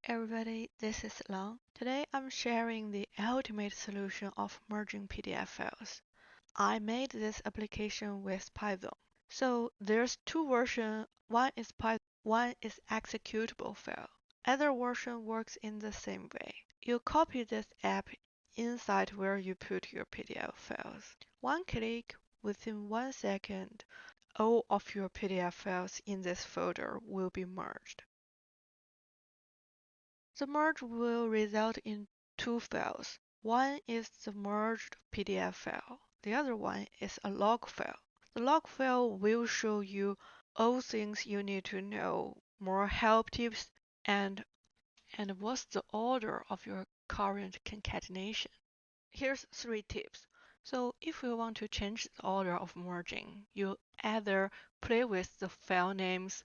everybody, this is Long. Today I'm sharing the ultimate solution of merging PDF files. I made this application with Python. So there's two versions, one is Python, one is executable file. Either version works in the same way. You copy this app inside where you put your PDF files. One click, within 1 second, all of your PDF files in this folder will be merged. The merge will result in two files. One is the merged PDF file. The other one is a log file. The log file will show you all things you need to know, more help tips, and what's the order of your current concatenation. Here's 3 tips. So if you want to change the order of merging, you either play with the file names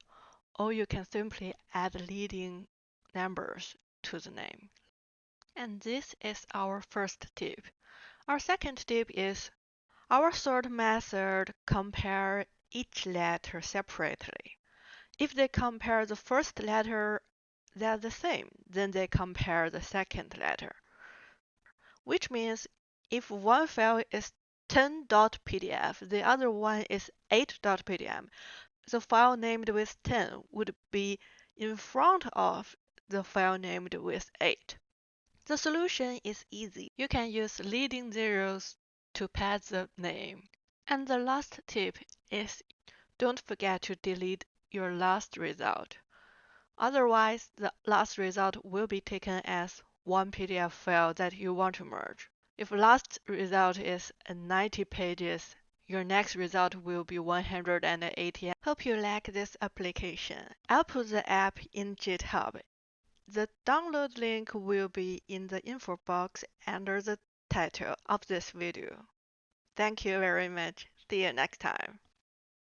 or you can simply add leading numbers to the name. And this is our first tip. Our second tip is our sort method compare each letter separately. If they compare the first letter, they're the same, then they compare the second letter. Which means if one file is 10.pdf, the other one is 8.pdf, the file named with 10 would be in front of the file named with 8. The solution is easy. You can use leading zeros to pad the name. And the last tip is don't forget to delete your last result. Otherwise, the last result will be taken as one PDF file that you want to merge. If last result is 90 pages, your next result will be 180. Hope you like this application. I'll put the app in GitHub. The download link will be in the info box under the title of this video. Thank you very much. See you next time.